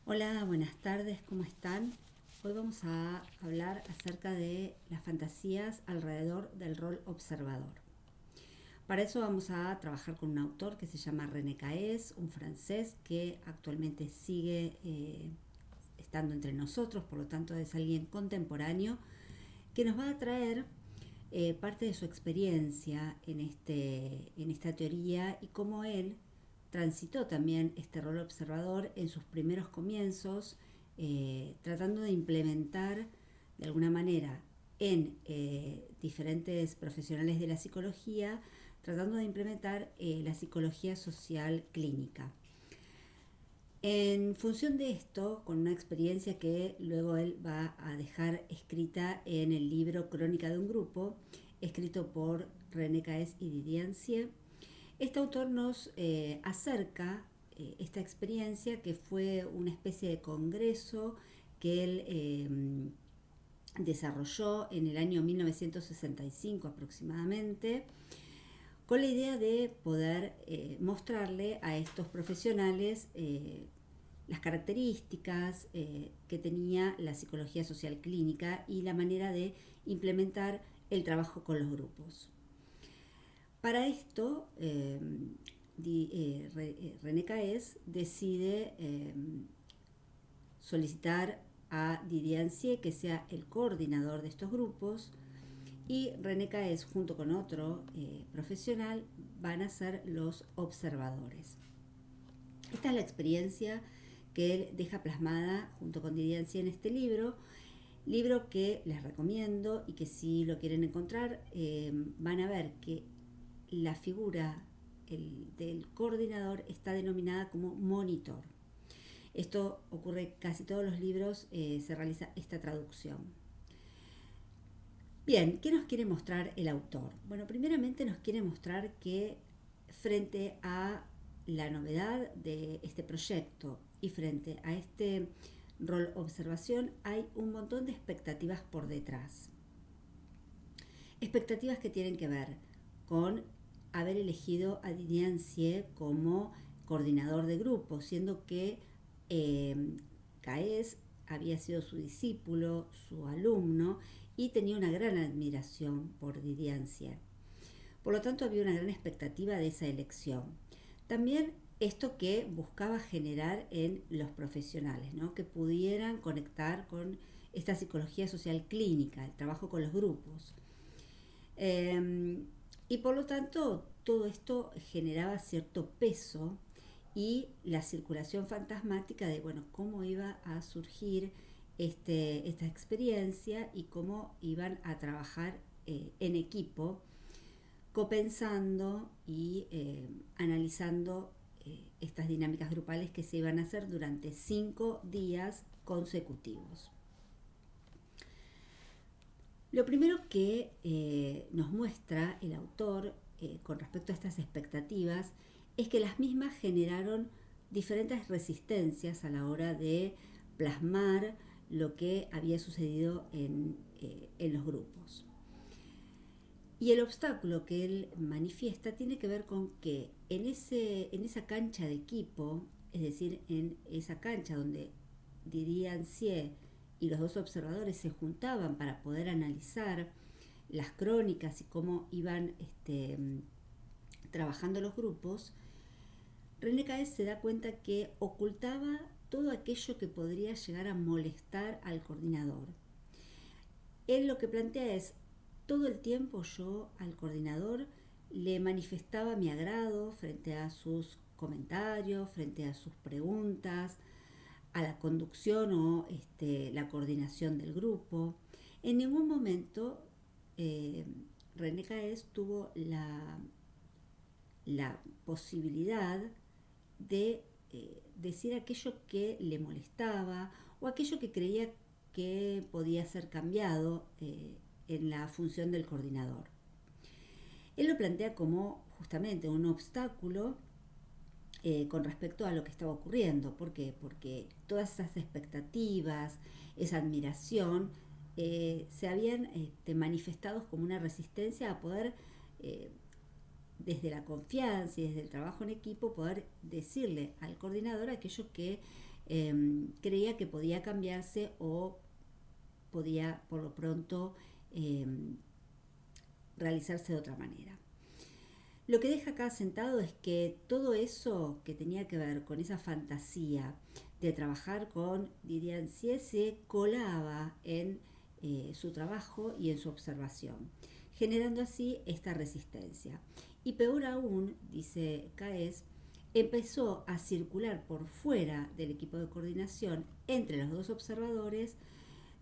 Hola, buenas tardes, ¿cómo están? Hoy vamos a hablar acerca de las fantasías alrededor del rol observador. Para eso vamos a trabajar con un autor que se llama René Caes, un francés que actualmente sigue estando entre nosotros, por lo tanto es alguien contemporáneo que nos va a traer parte de su experiencia en esta teoría y cómo él transitó también este rol observador en sus primeros comienzos, tratando de implementar de alguna manera en diferentes profesionales de la psicología, tratando de implementar la psicología social clínica. En función de esto, con una experiencia que luego él va a dejar escrita en el libro Crónica de un grupo, escrito por René Caes y Didier Ansier, este autor nos acerca esta experiencia que fue una especie de congreso que él desarrolló en el año 1965 aproximadamente, con la idea de poder mostrarle a estos profesionales las características que tenía la psicología social clínica y la manera de implementar el trabajo con los grupos. Para esto, René Caes decide solicitar a Didier Ansier que sea el coordinador de estos grupos, y René Caes junto con otro profesional van a ser los observadores. Esta es la experiencia que él deja plasmada junto con Didier Ansier en este libro que les recomiendo y que si lo quieren encontrar van a ver que la figura del coordinador está denominada como monitor. Esto ocurre en casi todos los libros, se realiza esta traducción. Bien, ¿qué nos quiere mostrar el autor? Bueno, primeramente nos quiere mostrar que frente a la novedad de este proyecto y frente a este rol observación hay un montón de expectativas por detrás. Expectativas que tienen que ver con haber elegido a Didier Ansier como coordinador de grupo, siendo que Caes había sido su discípulo, su alumno, y tenía una gran admiración por Didier Ansier. Por lo tanto, había una gran expectativa de esa elección. También esto que buscaba generar en los profesionales, ¿no? Que pudieran conectar con esta psicología social clínica, el trabajo con los grupos. Y por lo tanto, todo esto generaba cierto peso y la circulación fantasmática de, bueno, cómo iba a surgir esta experiencia y cómo iban a trabajar en equipo, copensando y analizando estas dinámicas grupales que se iban a hacer durante 5 días consecutivos. Lo primero que nos muestra el autor con respecto a estas expectativas es que las mismas generaron diferentes resistencias a la hora de plasmar lo que había sucedido en los grupos. Y el obstáculo que él manifiesta tiene que ver con que en esa cancha de equipo, es decir, en esa cancha donde Didier Ansier y los dos observadores se juntaban para poder analizar las crónicas y cómo iban trabajando los grupos, René Caes se da cuenta que ocultaba todo aquello que podría llegar a molestar al coordinador. Él lo que plantea es, todo el tiempo yo al coordinador le manifestaba mi agrado frente a sus comentarios, frente a sus preguntas, a la conducción o la coordinación del grupo. En ningún momento René Caes tuvo la posibilidad de decir aquello que le molestaba o aquello que creía que podía ser cambiado en la función del coordinador. Él lo plantea como justamente un obstáculo con respecto a lo que estaba ocurriendo. ¿Por qué? Porque todas esas expectativas, esa admiración, se habían manifestado como una resistencia a poder, desde la confianza y desde el trabajo en equipo, poder decirle al coordinador aquello que creía que podía cambiarse o podía por lo pronto realizarse de otra manera. Lo que deja acá sentado es que todo eso que tenía que ver con esa fantasía de trabajar con Didier se colaba en su trabajo y en su observación, generando así esta resistencia. Y peor aún, dice Caes, empezó a circular por fuera del equipo de coordinación entre los dos observadores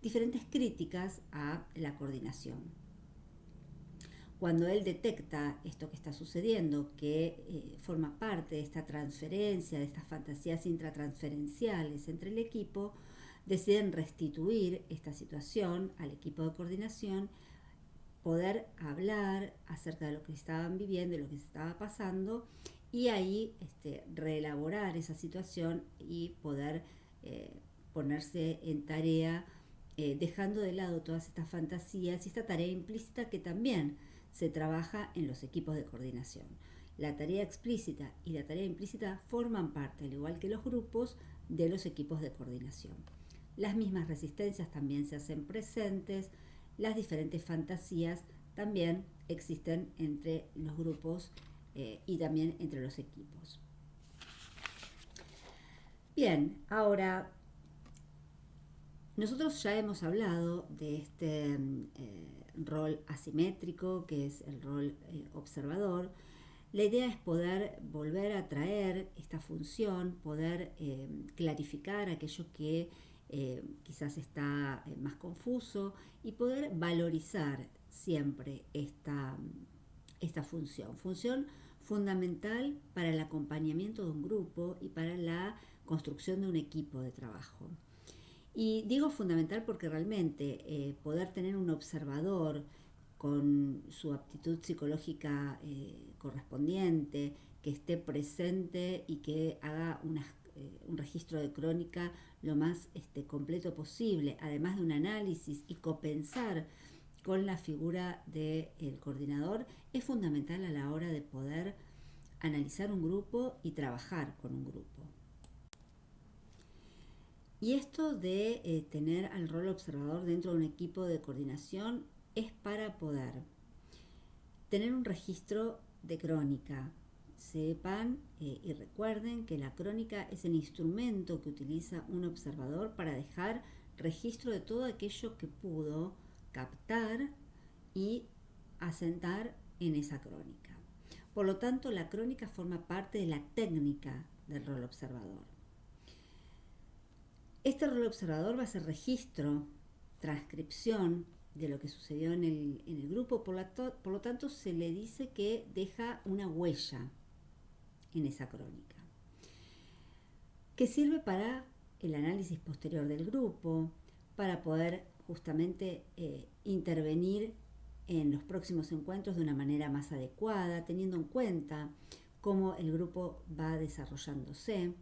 diferentes críticas a la coordinación. Cuando él detecta esto que está sucediendo, que forma parte de esta transferencia, de estas fantasías intratransferenciales entre el equipo, deciden restituir esta situación al equipo de coordinación, poder hablar acerca de lo que estaban viviendo y lo que se estaba pasando, y ahí reelaborar esa situación y poder ponerse en tarea, dejando de lado todas estas fantasías y esta tarea implícita que también se trabaja en los equipos de coordinación. La tarea explícita y la tarea implícita forman parte, al igual que los grupos, de los equipos de coordinación. Las mismas resistencias también se hacen presentes, las diferentes fantasías también existen entre los grupos y también entre los equipos. Bien, ahora nosotros ya hemos hablado de este rol asimétrico, que es el rol observador. La idea es poder volver a traer esta función, poder clarificar aquello que quizás está más confuso y poder valorizar siempre esta función. Función fundamental para el acompañamiento de un grupo y para la construcción de un equipo de trabajo. Y digo fundamental porque realmente poder tener un observador con su aptitud psicológica correspondiente, que esté presente y que haga un registro de crónica lo más completo posible, además de un análisis y copensar con la figura del coordinador, es fundamental a la hora de poder analizar un grupo y trabajar con un grupo. Y esto de tener al rol observador dentro de un equipo de coordinación es para poder tener un registro de crónica. Sepan y recuerden que la crónica es el instrumento que utiliza un observador para dejar registro de todo aquello que pudo captar y asentar en esa crónica. Por lo tanto, la crónica forma parte de la técnica del rol observador. Este rol observador va a ser registro, transcripción de lo que sucedió en el grupo, por lo tanto se le dice que deja una huella en esa crónica, que sirve para el análisis posterior del grupo, para poder justamente intervenir en los próximos encuentros de una manera más adecuada, teniendo en cuenta cómo el grupo va desarrollándose.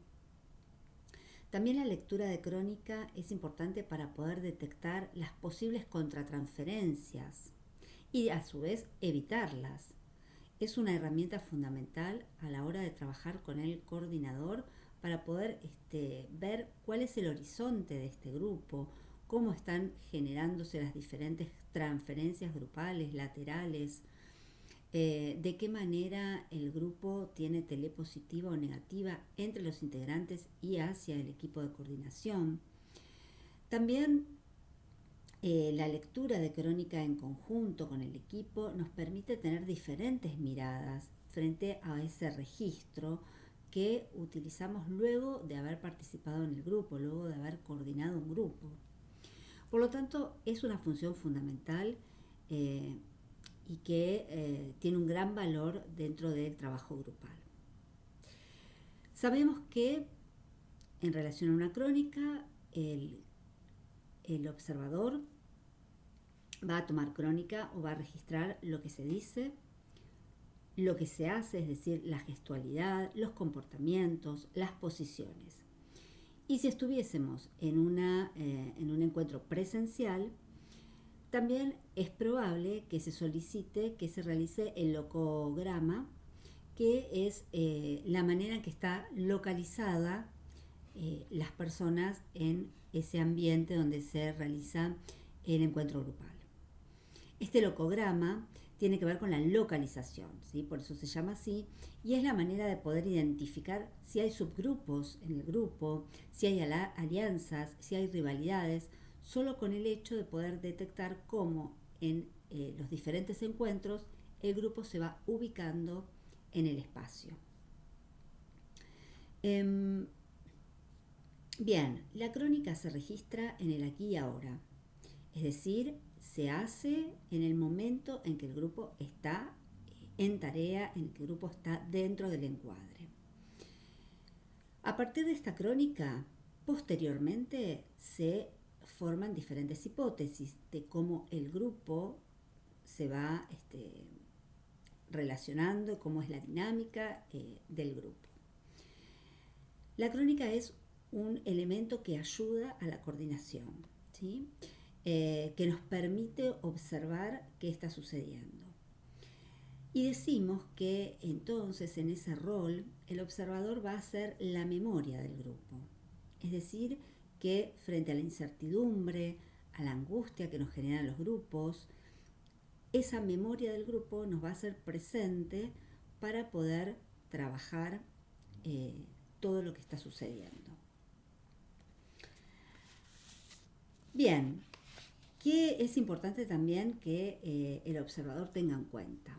También la lectura de crónica es importante para poder detectar las posibles contratransferencias y a su vez evitarlas. Es una herramienta fundamental a la hora de trabajar con el coordinador para poder ver cuál es el horizonte de este grupo, cómo están generándose las diferentes transferencias grupales, laterales, de qué manera el grupo tiene telepositiva o negativa entre los integrantes y hacia el equipo de coordinación. También la lectura de crónica en conjunto con el equipo nos permite tener diferentes miradas frente a ese registro que utilizamos luego de haber participado en el grupo, luego de haber coordinado un grupo. Por lo tanto, es una función fundamental y que tiene un gran valor dentro del trabajo grupal. Sabemos que en relación a una crónica, el observador va a tomar crónica o va a registrar lo que se dice, lo que se hace, es decir, la gestualidad, los comportamientos, las posiciones. Y si estuviésemos en un encuentro presencial, también es probable que se solicite que se realice el locograma, que es la manera en que está localizada las personas en ese ambiente donde se realiza el encuentro grupal. Este locograma tiene que ver con la localización, ¿sí? Por eso se llama así, y es la manera de poder identificar si hay subgrupos en el grupo, si hay alianzas, si hay rivalidades, solo con el hecho de poder detectar cómo en los diferentes encuentros el grupo se va ubicando en el espacio. Bien, la crónica se registra en el aquí y ahora, es decir, se hace en el momento en que el grupo está en tarea, en que el grupo está dentro del encuadre. A partir de esta crónica, posteriormente se forman diferentes hipótesis de cómo el grupo se va relacionando, cómo es la dinámica del grupo. La crónica es un elemento que ayuda a la coordinación, ¿sí? Que nos permite observar qué está sucediendo. Y decimos que entonces en ese rol el observador va a ser la memoria del grupo. Es decir, que frente a la incertidumbre, a la angustia que nos generan los grupos, esa memoria del grupo nos va a ser presente para poder trabajar todo lo que está sucediendo. Bien, ¿qué es importante también que el observador tenga en cuenta?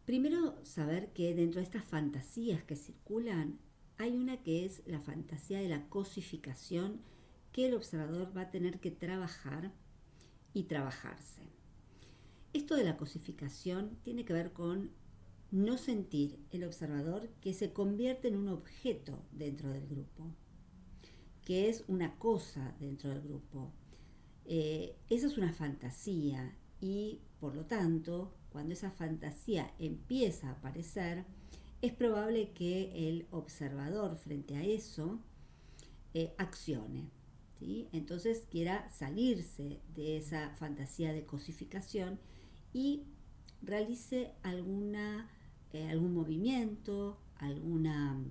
Primero, saber que dentro de estas fantasías que circulan, hay una que es la fantasía de la cosificación que el observador va a tener que trabajar y trabajarse. Esto de la cosificación tiene que ver con no sentir el observador que se convierte en un objeto dentro del grupo, que es una cosa dentro del grupo. Esa es una fantasía y, por lo tanto, cuando esa fantasía empieza a aparecer, es probable que el observador frente a eso accione, ¿sí? Entonces quiera salirse de esa fantasía de cosificación y realice algún movimiento, alguna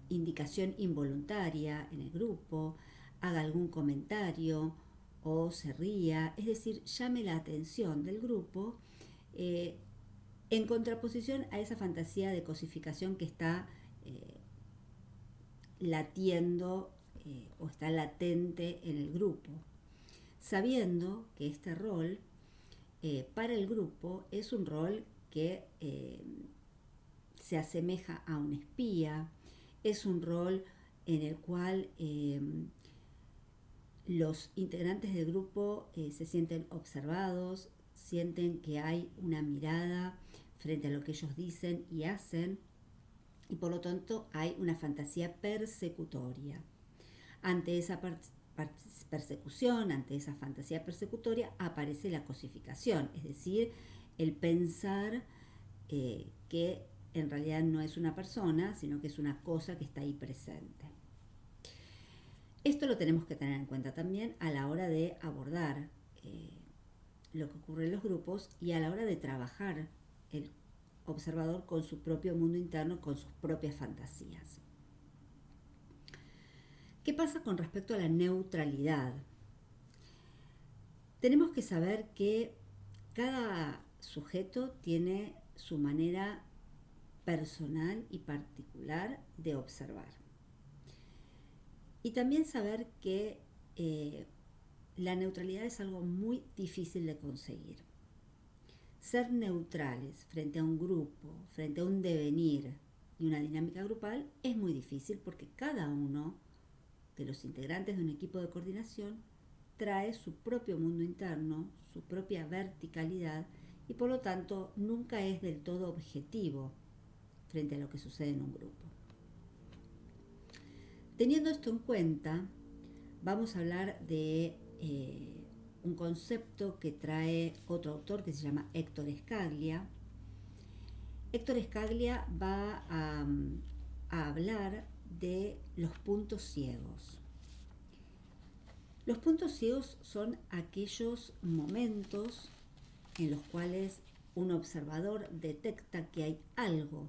indicación involuntaria en el grupo, haga algún comentario o se ría, es decir, llame la atención del grupo en contraposición a esa fantasía de cosificación que está latiendo o está latente en el grupo, sabiendo que este rol para el grupo es un rol que se asemeja a un espía, es un rol en el cual los integrantes del grupo se sienten observados, sienten que hay una mirada frente a lo que ellos dicen y hacen, y por lo tanto hay una fantasía persecutoria. Ante esa persecución, ante esa fantasía persecutoria, aparece la cosificación, es decir, el pensar que en realidad no es una persona, sino que es una cosa que está ahí presente. Esto lo tenemos que tener en cuenta también a la hora de abordar lo que ocurre en los grupos y a la hora de trabajar el observador con su propio mundo interno, con sus propias fantasías. ¿Qué pasa con respecto a la neutralidad? Tenemos que saber que cada sujeto tiene su manera personal y particular de observar. Y también saber que la neutralidad es algo muy difícil de conseguir. Ser neutrales frente a un grupo, frente a un devenir y una dinámica grupal es muy difícil porque cada uno de los integrantes de un equipo de coordinación trae su propio mundo interno, su propia verticalidad y por lo tanto nunca es del todo objetivo frente a lo que sucede en un grupo. Teniendo esto en cuenta, vamos a hablar de un concepto que trae otro autor que se llama Héctor Escaglia. Héctor Escaglia va a hablar de los puntos ciegos. Los puntos ciegos son aquellos momentos en los cuales un observador detecta que hay algo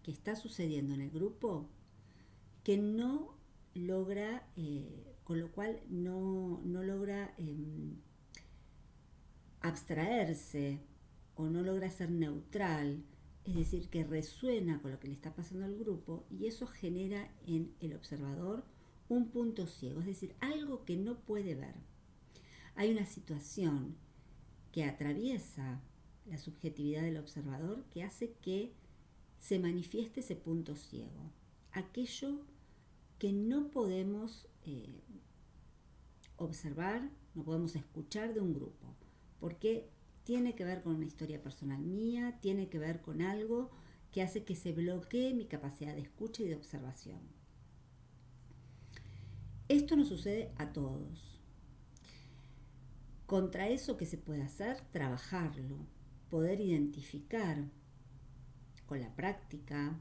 que está sucediendo en el grupo que no logra, con lo cual no logra abstraerse o no logra ser neutral, es decir, que resuena con lo que le está pasando al grupo, y eso genera en el observador un punto ciego, es decir, algo que no puede ver. Hay una situación que atraviesa la subjetividad del observador que hace que se manifieste ese punto ciego, aquello que no podemos observar, no podemos escuchar de un grupo, porque tiene que ver con una historia personal mía, tiene que ver con algo que hace que se bloquee mi capacidad de escucha y de observación. Esto nos sucede a todos. Contra eso, ¿qué se puede hacer? Trabajarlo, poder identificar con la práctica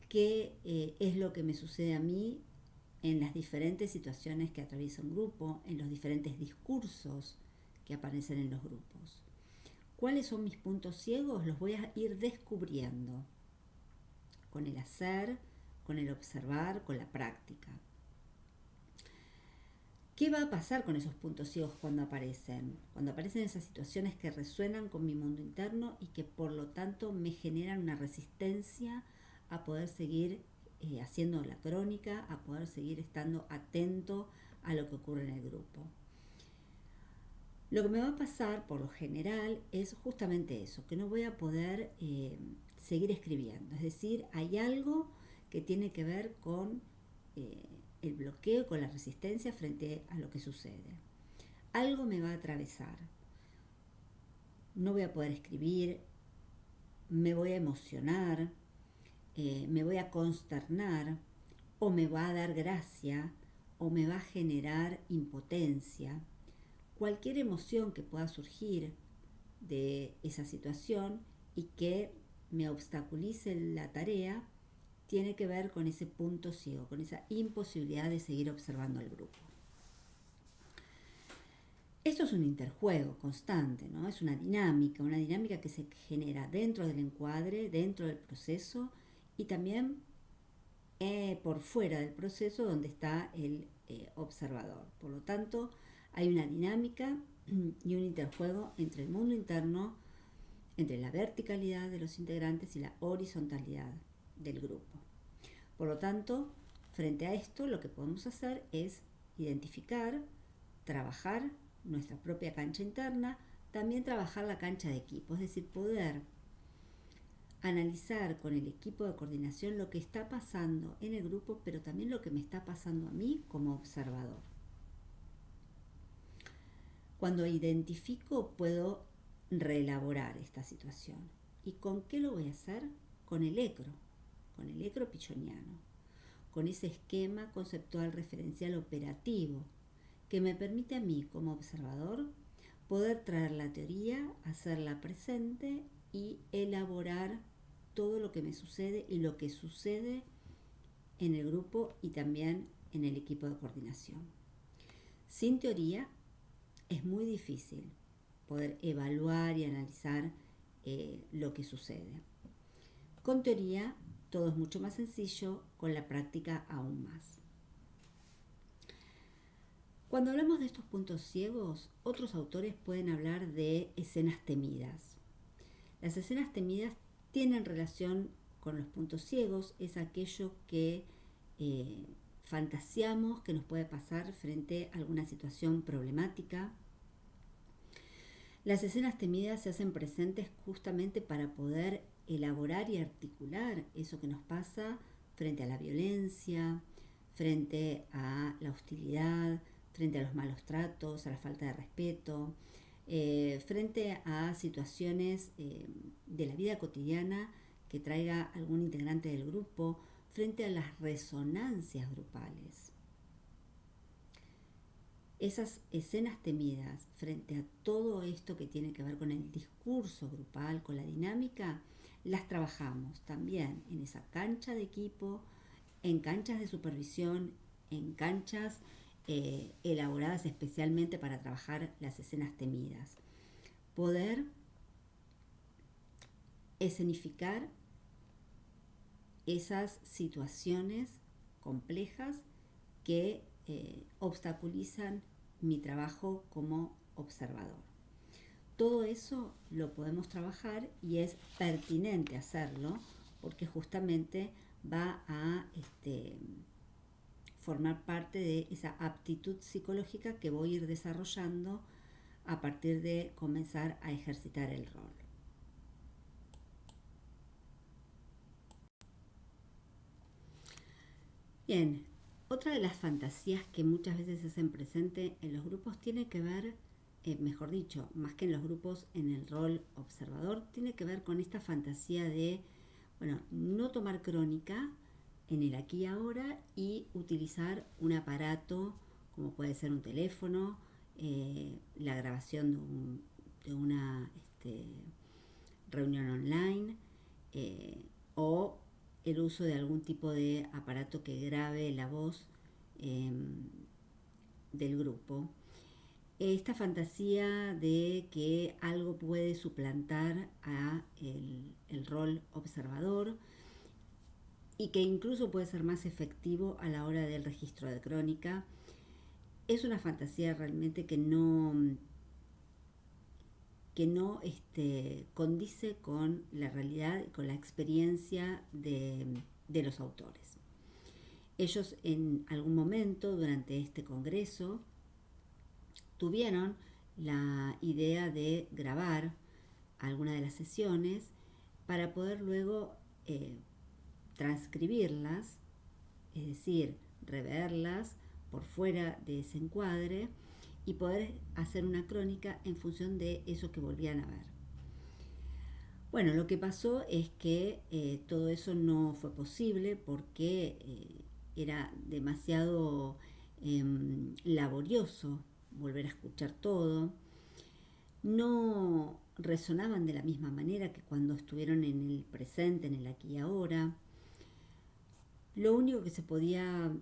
qué es lo que me sucede a mí en las diferentes situaciones que atraviesa un grupo, en los diferentes discursos que aparecen en los grupos. ¿Cuáles son mis puntos ciegos? Los voy a ir descubriendo con el hacer, con el observar, con la práctica. ¿Qué va a pasar con esos puntos ciegos cuando aparecen? Cuando aparecen esas situaciones que resuenan con mi mundo interno y que por lo tanto me generan una resistencia a poder seguir haciendo la crónica, a poder seguir estando atento a lo que ocurre en el grupo. Lo que me va a pasar por lo general es justamente eso, que no voy a poder seguir escribiendo. Es decir, hay algo que tiene que ver con el bloqueo, con la resistencia frente a lo que sucede. Algo me va a atravesar. No voy a poder escribir, me voy a emocionar, me voy a consternar, o me va a dar gracia, o me va a generar impotencia. Cualquier emoción que pueda surgir de esa situación y que me obstaculice la tarea tiene que ver con ese punto ciego, con esa imposibilidad de seguir observando al grupo. Esto es un interjuego constante, ¿no? Es una dinámica que se genera dentro del encuadre, dentro del proceso y también por fuera del proceso donde está el observador. Por lo tanto, hay una dinámica y un interjuego entre el mundo interno, entre la verticalidad de los integrantes y la horizontalidad del grupo. Por lo tanto, frente a esto, lo que podemos hacer es identificar, trabajar nuestra propia cancha interna, también trabajar la cancha de equipo, es decir, poder analizar con el equipo de coordinación lo que está pasando en el grupo, pero también lo que me está pasando a mí como observador. Cuando identifico, puedo reelaborar esta situación. ¿Y con qué lo voy a hacer? Con el ECRO pichoniano, con ese esquema conceptual referencial operativo que me permite a mí como observador poder traer la teoría, hacerla presente y elaborar todo lo que me sucede y lo que sucede en el grupo y también en el equipo de coordinación. Sin teoría es muy difícil poder evaluar y analizar lo que sucede. Con teoría todo es mucho más sencillo, con la práctica aún más. Cuando hablamos de estos puntos ciegos, otros autores pueden hablar de escenas temidas. Las escenas temidas tienen relación con los puntos ciegos, es aquello que fantaseamos que nos puede pasar frente a alguna situación problemática. Las escenas temidas se hacen presentes justamente para poder elaborar y articular eso que nos pasa frente a la violencia, frente a la hostilidad, frente a los malos tratos, a la falta de respeto, frente a situaciones de la vida cotidiana que traiga algún integrante del grupo, frente a las resonancias grupales. Esas escenas temidas frente a todo esto que tiene que ver con el discurso grupal, con la dinámica, las trabajamos también en esa cancha de equipo, en canchas de supervisión, en canchas elaboradas especialmente para trabajar las escenas temidas. Poder escenificar esas situaciones complejas que obstaculizan mi trabajo como observador. Todo eso lo podemos trabajar y es pertinente hacerlo porque justamente va a formar parte de esa aptitud psicológica que voy a ir desarrollando a partir de comenzar a ejercitar el rol. Bien, otra de las fantasías que muchas veces se hacen presente en los grupos tiene que ver, mejor dicho, más que en los grupos, en el rol observador, tiene que ver con esta fantasía de, bueno, no tomar crónica en el aquí y ahora y utilizar un aparato como puede ser un teléfono, la grabación de una reunión online o el uso de algún tipo de aparato que grabe la voz del grupo. Esta fantasía de que algo puede suplantar a el rol observador y que incluso puede ser más efectivo a la hora del registro de crónica, es una fantasía realmente que no condice con la realidad y con la experiencia de los autores. Ellos en algún momento durante este congreso tuvieron la idea de grabar alguna de las sesiones para poder luego transcribirlas, es decir, reverlas por fuera de ese encuadre y poder hacer una crónica en función de eso que volvían a ver. Bueno, lo que pasó es que todo eso no fue posible porque era demasiado laborioso volver a escuchar todo. No resonaban de la misma manera que cuando estuvieron en el presente, en el aquí y ahora. Lo único que se podía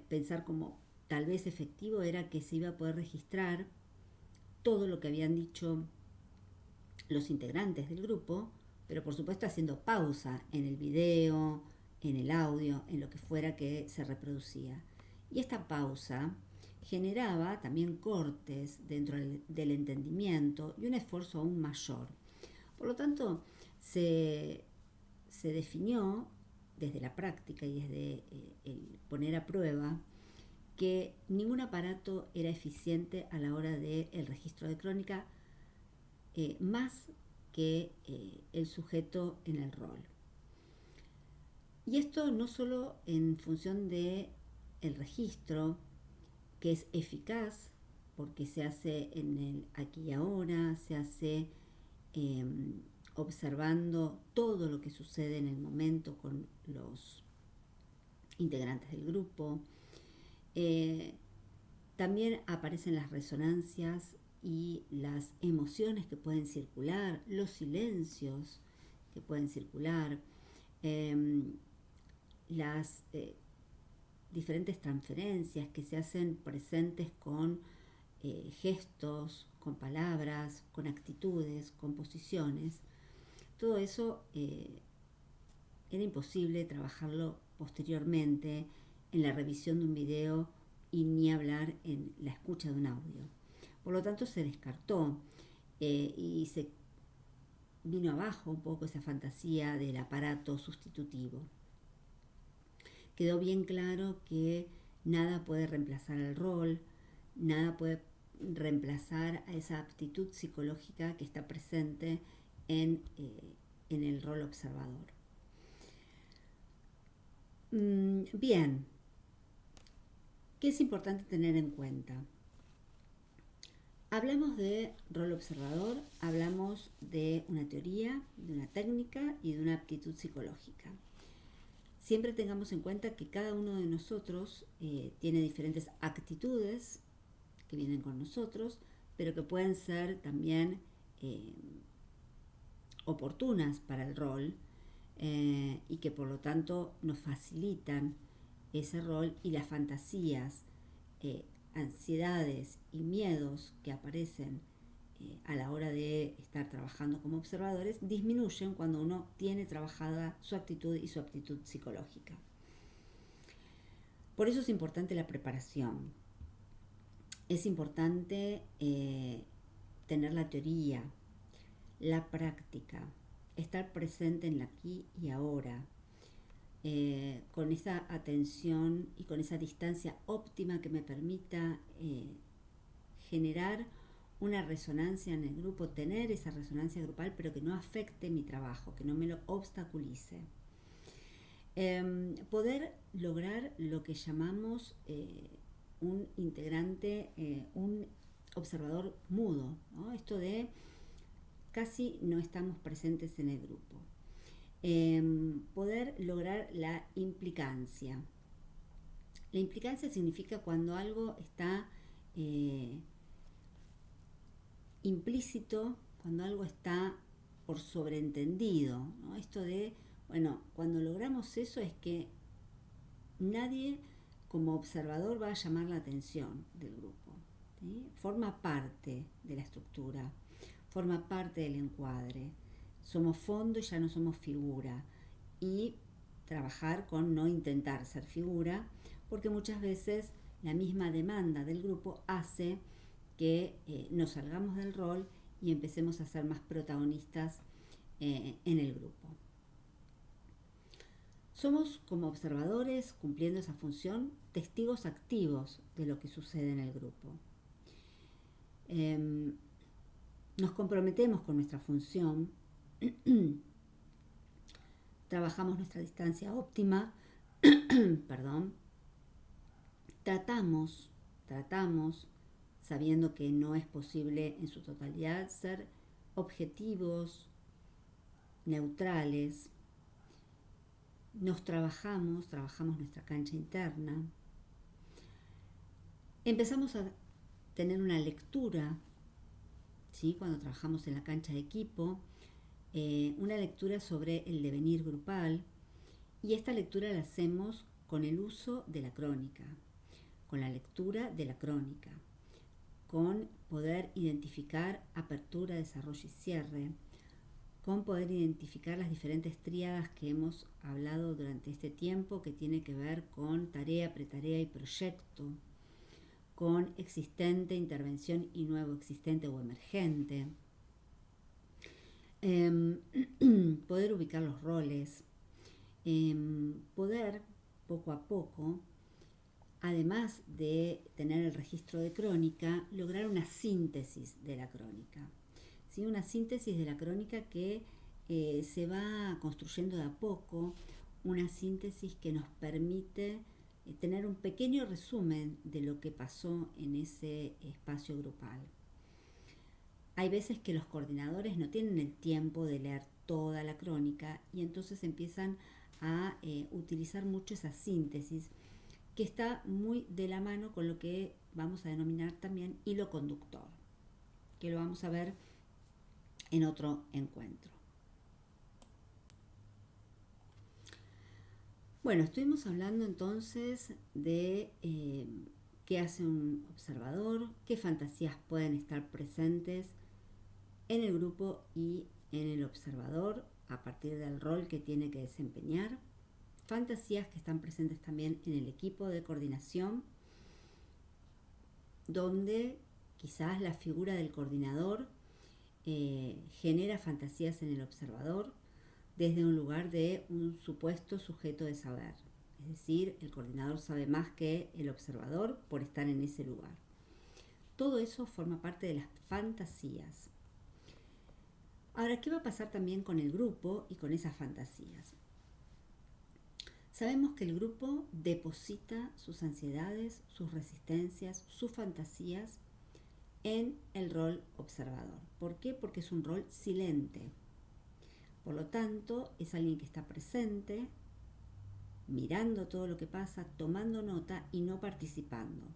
pensar como tal vez efectivo era que se iba a poder registrar todo lo que habían dicho los integrantes del grupo, pero por supuesto haciendo pausa en el video, en el audio, en lo que fuera que se reproducía. Y esta pausa generaba también cortes dentro del entendimiento y un esfuerzo aún mayor. Por lo tanto, se definió desde la práctica y desde el poner a prueba que ningún aparato era eficiente a la hora del registro de crónica más que el sujeto en el rol. Y esto no solo en función de el registro, que es eficaz porque se hace en el aquí y ahora, se hace observando todo lo que sucede en el momento con los integrantes del grupo. También aparecen las resonancias y las emociones que pueden circular, los silencios que pueden circular, las diferentes transferencias que se hacen presentes con gestos, con palabras, con actitudes, con posiciones. Todo eso era imposible trabajarlo posteriormente en la revisión de un video y ni hablar en la escucha de un audio. Por lo tanto se descartó y se vino abajo un poco esa fantasía del aparato sustitutivo. Quedó bien claro que nada puede reemplazar el rol, nada puede reemplazar a esa aptitud psicológica que está presente en el rol observador. Bien, ¿qué es importante tener en cuenta? Hablamos de rol observador, hablamos de una teoría, de una técnica y de una aptitud psicológica. Siempre tengamos en cuenta que cada uno de nosotros tiene diferentes actitudes que vienen con nosotros, pero que pueden ser también oportunas para el rol y que por lo tanto nos facilitan ese rol y las fantasías, ansiedades y miedos que aparecen a la hora de estar trabajando como observadores disminuyen cuando uno tiene trabajada su actitud y su aptitud psicológica. Por eso es importante la preparación. Es importante tener la teoría, la práctica, estar presente en el aquí y ahora, con esa atención y con esa distancia óptima que me permita generar una resonancia en el grupo, tener esa resonancia grupal, pero que no afecte mi trabajo, que no me lo obstaculice. Poder lograr lo que llamamos un integrante, un observador mudo, ¿no? Esto de casi no estamos presentes en el grupo. Poder lograr la implicancia. La implicancia significa cuando algo está implícito, cuando algo está por sobreentendido, ¿no? Esto de, bueno, cuando logramos eso es que nadie como observador va a llamar la atención del grupo, ¿sí? Forma parte de la estructura, forma parte del encuadre. Somos fondo y ya no somos figura. Y trabajar con no intentar ser figura, porque muchas veces la misma demanda del grupo hace que nos salgamos del rol y empecemos a ser más protagonistas en el grupo. Somos, como observadores, cumpliendo esa función, testigos activos de lo que sucede en el grupo. Nos comprometemos con nuestra función, trabajamos nuestra distancia óptima, perdón, tratamos, sabiendo que no es posible en su totalidad, ser objetivos, neutrales. Nos trabajamos nuestra cancha interna. Empezamos a tener una lectura, ¿sí? Cuando trabajamos en la cancha de equipo, una lectura sobre el devenir grupal, y esta lectura la hacemos con el uso de la crónica, con la lectura de la crónica, con poder identificar apertura, desarrollo y cierre, con poder identificar las diferentes tríadas que hemos hablado durante este tiempo, que tiene que ver con tarea, pretarea y proyecto, con existente, intervención y nuevo existente o emergente. Poder ubicar los roles, poder poco a poco, además de tener el registro de crónica, lograr una síntesis de la crónica. ¿Sí? Una síntesis de la crónica que se va construyendo de a poco, una síntesis que nos permite tener un pequeño resumen de lo que pasó en ese espacio grupal. Hay veces que los coordinadores no tienen el tiempo de leer toda la crónica y entonces empiezan a utilizar mucho esa síntesis, que está muy de la mano con lo que vamos a denominar también hilo conductor, que lo vamos a ver en otro encuentro. Bueno, estuvimos hablando entonces de qué hace un observador, qué fantasías pueden estar presentes en el grupo y en el observador a partir del rol que tiene que desempeñar. Fantasías que están presentes también en el equipo de coordinación, donde quizás la figura del coordinador genera fantasías en el observador desde un lugar de un supuesto sujeto de saber. Es decir, el coordinador sabe más que el observador por estar en ese lugar. Todo eso forma parte de las fantasías. Ahora, ¿qué va a pasar también con el grupo y con esas fantasías? Sabemos que el grupo deposita sus ansiedades, sus resistencias, sus fantasías en el rol observador. ¿Por qué? Porque es un rol silente. Por lo tanto, es alguien que está presente, mirando todo lo que pasa, tomando nota y no participando.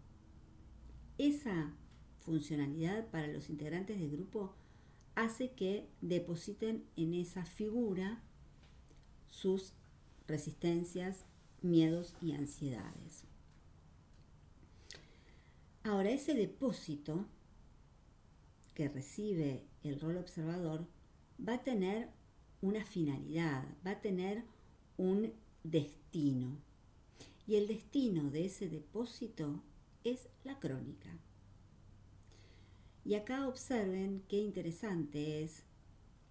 Esa funcionalidad para los integrantes del grupo hace que depositen en esa figura sus resistencias, miedos y ansiedades. Ahora, ese depósito que recibe el rol observador va a tener una finalidad, va a tener un destino. Y el destino de ese depósito es la crónica. Y acá observen qué interesante es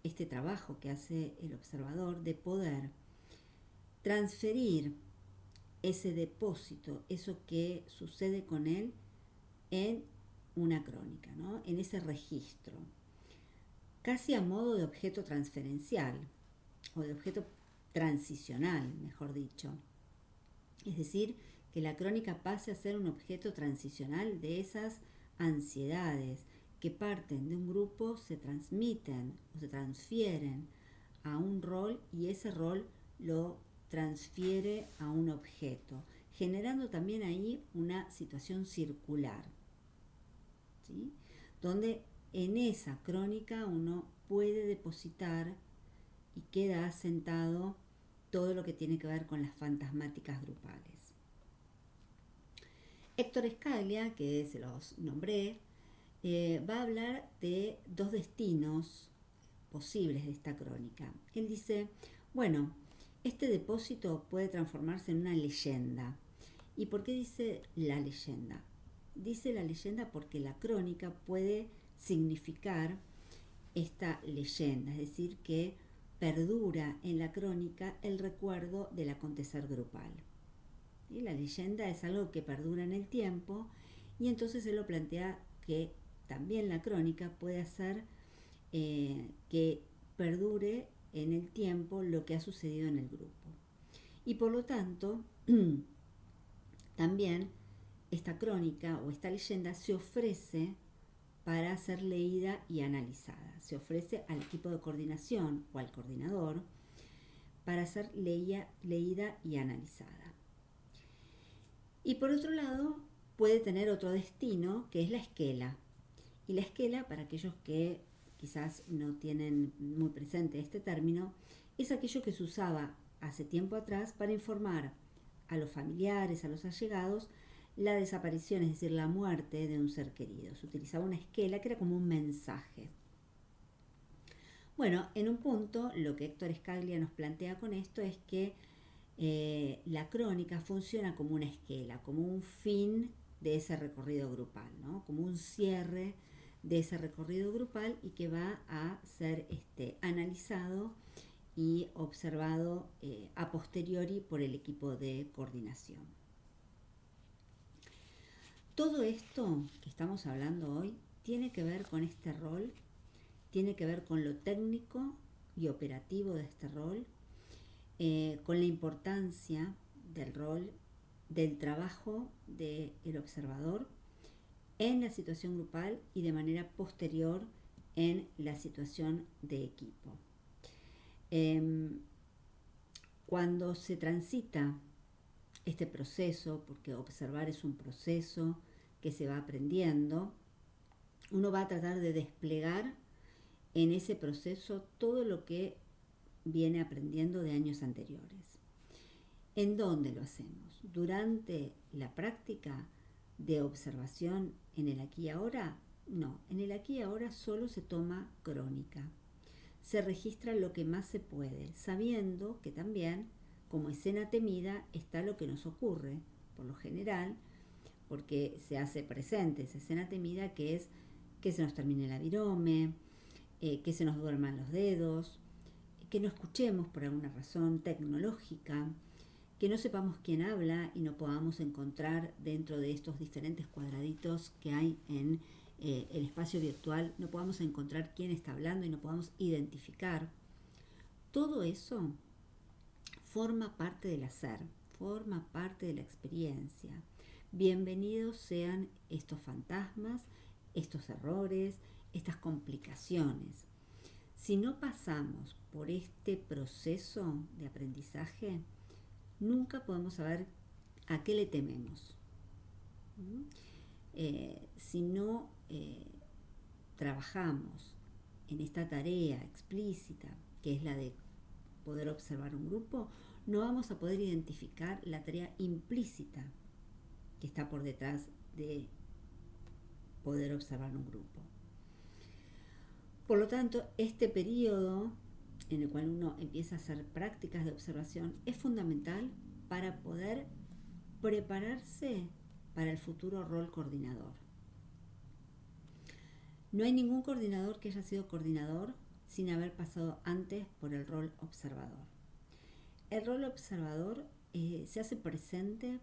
este trabajo que hace el observador de poder transferir ese depósito, eso que sucede con él, en una crónica, ¿no? En ese registro, casi a modo de objeto transferencial o de objeto transicional, mejor dicho. Es decir, que la crónica pase a ser un objeto transicional de esas ansiedades que parten de un grupo, se transmiten o se transfieren a un rol y ese rol lo transfiere a un objeto, generando también ahí una situación circular, ¿sí? Donde en esa crónica uno puede depositar y queda asentado todo lo que tiene que ver con las fantasmáticas grupales. Héctor Escaglia, que se los nombré, va a hablar de dos destinos posibles de esta crónica. Él dice, bueno, este depósito puede transformarse en una leyenda. ¿Y por qué dice la leyenda? Dice la leyenda porque la crónica puede significar esta leyenda, es decir, que perdura en la crónica el recuerdo del acontecer grupal. ¿Sí? La leyenda es algo que perdura en el tiempo y entonces él lo plantea que también la crónica puede hacer que perdure en el tiempo lo que ha sucedido en el grupo. Y por lo tanto, también esta crónica o esta leyenda se ofrece para ser leída y analizada. Se ofrece al equipo de coordinación o al coordinador para ser leída y analizada. Y por otro lado, puede tener otro destino, que es la esquela. Y la esquela, para aquellos que quizás no tienen muy presente este término, es aquello que se usaba hace tiempo atrás para informar a los familiares, a los allegados, la desaparición, es decir, la muerte de un ser querido. Se utilizaba una esquela que era como un mensaje. Bueno, en un punto, lo que Héctor Escaglia nos plantea con esto es que la crónica funciona como una esquela, como un fin de ese recorrido grupal, ¿no? Como un cierre de ese recorrido grupal y que va a ser analizado y observado a posteriori por el equipo de coordinación. Todo esto que estamos hablando hoy tiene que ver con este rol, tiene que ver con lo técnico y operativo de este rol, con la importancia del rol, del trabajo del observador en la situación grupal y de manera posterior en la situación de equipo. Cuando se transita este proceso, porque observar es un proceso que se va aprendiendo, uno va a tratar de desplegar en ese proceso todo lo que viene aprendiendo de años anteriores. ¿En dónde lo hacemos? Durante la práctica de observación en el aquí y ahora. No, en el aquí y ahora solo se toma crónica. Se registra lo que más se puede, sabiendo que también, como escena temida, está lo que nos ocurre, por lo general, porque se hace presente esa escena temida, que es que se nos termine la virome, que se nos duerman los dedos, que no escuchemos por alguna razón tecnológica, que no sepamos quién habla y no podamos encontrar dentro de estos diferentes cuadraditos que hay en el espacio virtual, no podamos encontrar quién está hablando y no podamos identificar. Todo eso forma parte del hacer, forma parte de la experiencia. Bienvenidos sean estos fantasmas, estos errores, estas complicaciones. Si no pasamos por este proceso de aprendizaje, nunca podemos saber a qué le tememos. Si no trabajamos en esta tarea explícita, que es la de poder observar un grupo, no vamos a poder identificar la tarea implícita que está por detrás de poder observar un grupo. Por lo tanto, este periodo en el cual uno empieza a hacer prácticas de observación es fundamental para poder prepararse para el futuro rol coordinador. No hay ningún coordinador que haya sido coordinador sin haber pasado antes por el rol observador. El rol observador se hace presente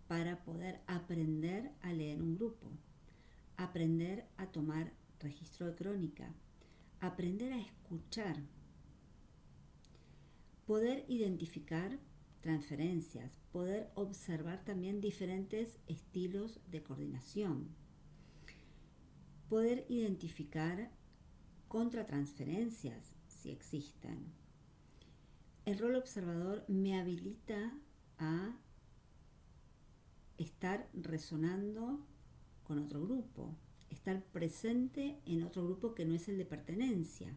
para poder aprender a leer un grupo, aprender a tomar registro de crónica, aprender a escuchar, poder identificar transferencias, poder observar también diferentes estilos de coordinación, poder identificar contratransferencias si existen. El rol observador me habilita a estar resonando con otro grupo, estar presente en otro grupo que no es el de pertenencia.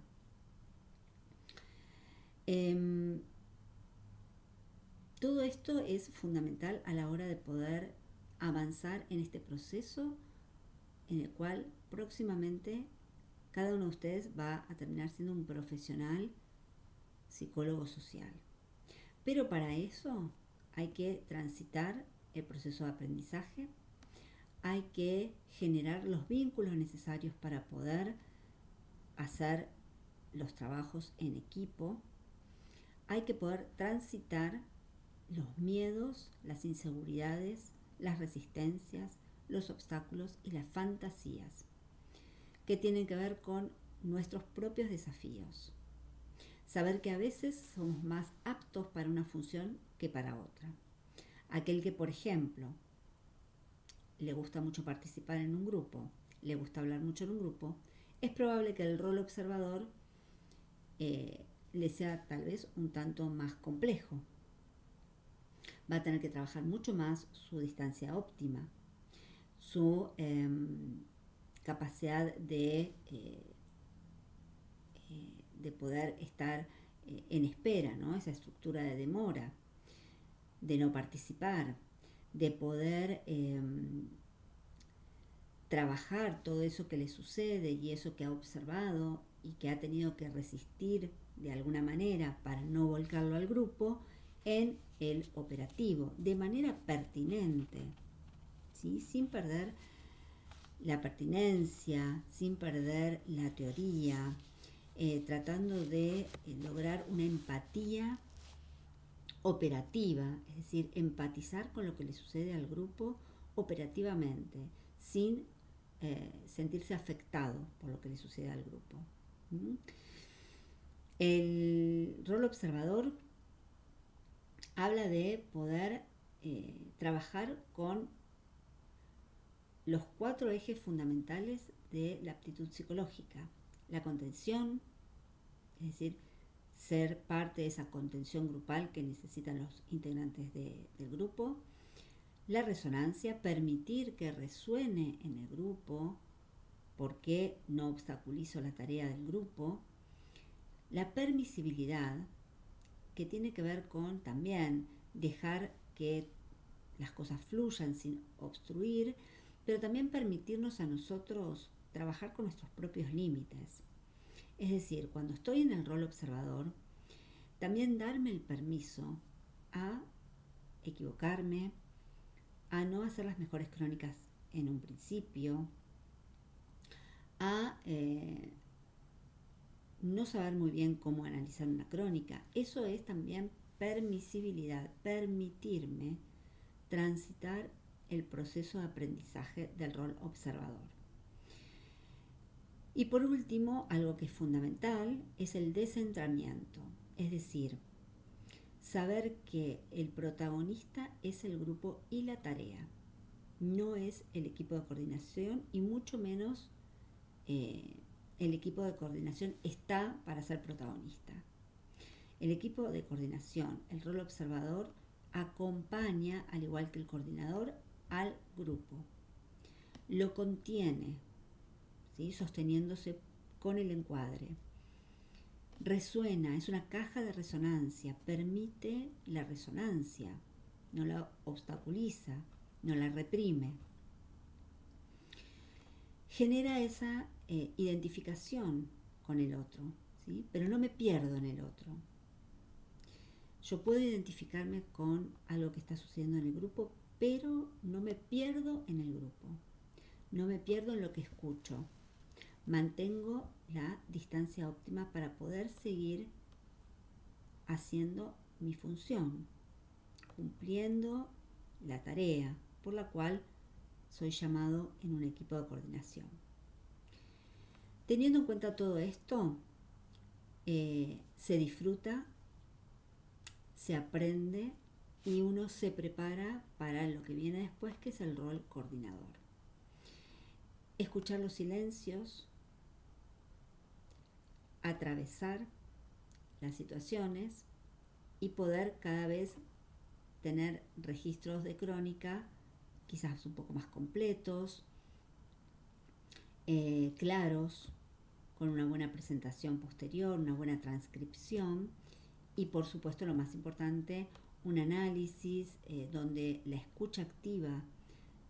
Todo esto es fundamental a la hora de poder avanzar en este proceso en el cual próximamente cada uno de ustedes va a terminar siendo un profesional psicólogo social. Pero para eso hay que transitar el proceso de aprendizaje, hay que generar los vínculos necesarios para poder hacer los trabajos en equipo, hay que poder transitar los miedos, las inseguridades, las resistencias, los obstáculos y las fantasías que tienen que ver con nuestros propios desafíos. Saber que a veces somos más aptos para una función que para otra. Aquel que, por ejemplo, le gusta mucho participar en un grupo, le gusta hablar mucho en un grupo, es probable que el rol observador le sea tal vez un tanto más complejo. Va a tener que trabajar mucho más su distancia óptima, su capacidad de poder estar en espera, ¿no? Esa estructura de demora, de no participar, de poder trabajar todo eso que le sucede y eso que ha observado y que ha tenido que resistir de alguna manera para no volcarlo al grupo en el operativo, de manera pertinente, ¿sí? Sin perder la pertinencia, sin perder la teoría, tratando de lograr una empatía operativa, es decir, empatizar con lo que le sucede al grupo operativamente, sin sentirse afectado por lo que le sucede al grupo. El rol observador habla de poder trabajar con los 4 ejes fundamentales de la aptitud psicológica: la contención, es decir, ser parte de esa contención grupal que necesitan los integrantes del grupo; la resonancia, permitir que resuene en el grupo porque no obstaculizo la tarea del grupo; la permisibilidad, que tiene que ver con también dejar que las cosas fluyan sin obstruir, pero también permitirnos a nosotros trabajar con nuestros propios límites. Es decir, cuando estoy en el rol observador, también darme el permiso a equivocarme, a no hacer las mejores crónicas en un principio, a no saber muy bien cómo analizar una crónica. Eso es también permisibilidad, permitirme transitar el proceso de aprendizaje del rol observador. Y por último, algo que es fundamental es el descentramiento, es decir, saber que el protagonista es el grupo y la tarea, no es el equipo de coordinación y mucho menos el equipo de coordinación está para ser protagonista. El equipo de coordinación, el rol observador, acompaña, al igual que el coordinador, al grupo. Lo contiene, ¿sí? Sosteniéndose con el encuadre. Resuena, es una caja de resonancia, permite la resonancia, no la obstaculiza, no la reprime. Genera esa identificación con el otro, ¿sí? Pero no me pierdo en el otro. Yo puedo identificarme con algo que está sucediendo en el grupo, pero no me pierdo en el grupo. No me pierdo en lo que escucho. Mantengo la distancia óptima para poder seguir haciendo mi función, cumpliendo la tarea por la cual soy llamado en un equipo de coordinación. Teniendo en cuenta todo esto, se disfruta, se aprende y uno se prepara para lo que viene después, que es el rol coordinador. Escuchar los silencios, atravesar las situaciones y poder cada vez tener registros de crónica quizás un poco más completos, claros, con una buena presentación posterior, una buena transcripción y por supuesto lo más importante, un análisis donde la escucha activa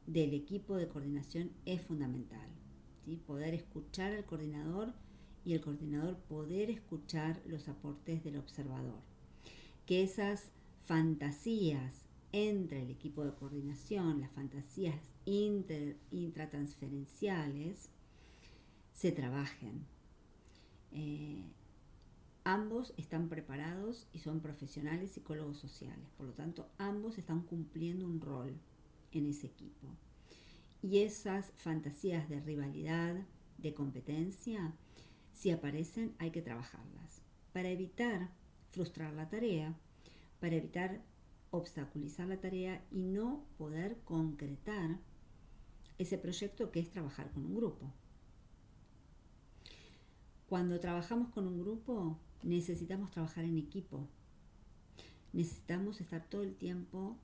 del equipo de coordinación es fundamental, ¿sí? Poder escuchar al coordinador y el coordinador poder escuchar los aportes del observador. Que esas fantasías entre el equipo de coordinación, las fantasías intratransferenciales, se trabajen. Ambos están preparados y son profesionales psicólogos sociales, por lo tanto ambos están cumpliendo un rol en ese equipo. Y esas fantasías de rivalidad, de competencia, si aparecen hay que trabajarlas para evitar frustrar la tarea, para evitar obstaculizar la tarea y no poder concretar ese proyecto que es trabajar con un grupo. Cuando trabajamos con un grupo necesitamos trabajar en equipo, necesitamos estar todo el tiempo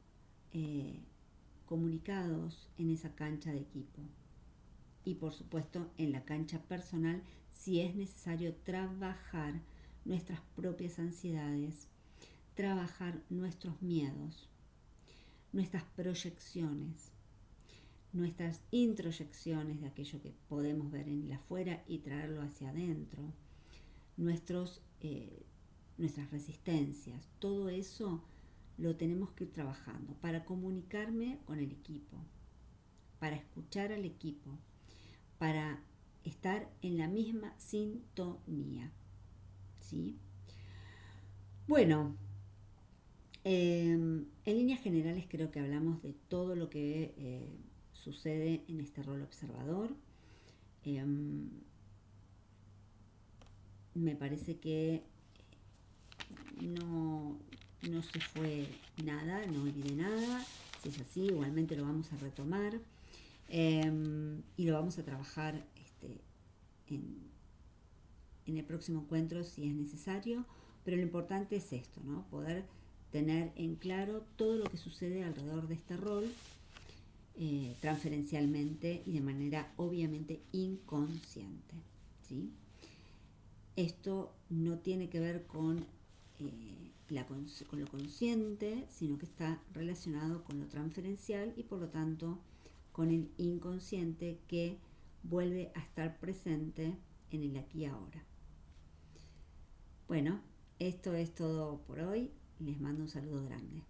comunicados en esa cancha de equipo y por supuesto en la cancha personal si es necesario trabajar nuestras propias ansiedades, trabajar nuestros miedos, nuestras proyecciones, nuestras introyecciones de aquello que podemos ver en el afuera y traerlo hacia adentro, nuestras resistencias, todo eso lo tenemos que ir trabajando para comunicarme con el equipo, para escuchar al equipo, para estar en la misma sintonía, ¿sí? Bueno, en líneas generales creo que hablamos de todo lo que sucede en este rol observador. Me parece que no se fue nada, no olvidé nada. Si es así, igualmente lo vamos a retomar y lo vamos a trabajar en el próximo encuentro si es necesario. Pero lo importante es esto, ¿no? Poder tener en claro todo lo que sucede alrededor de este rol transferencialmente y de manera obviamente inconsciente, ¿sí? Esto no tiene que ver con lo consciente, sino que está relacionado con lo transferencial y por lo tanto con el inconsciente que vuelve a estar presente en el aquí y ahora. Bueno, esto es todo por hoy. Les mando un saludo grande.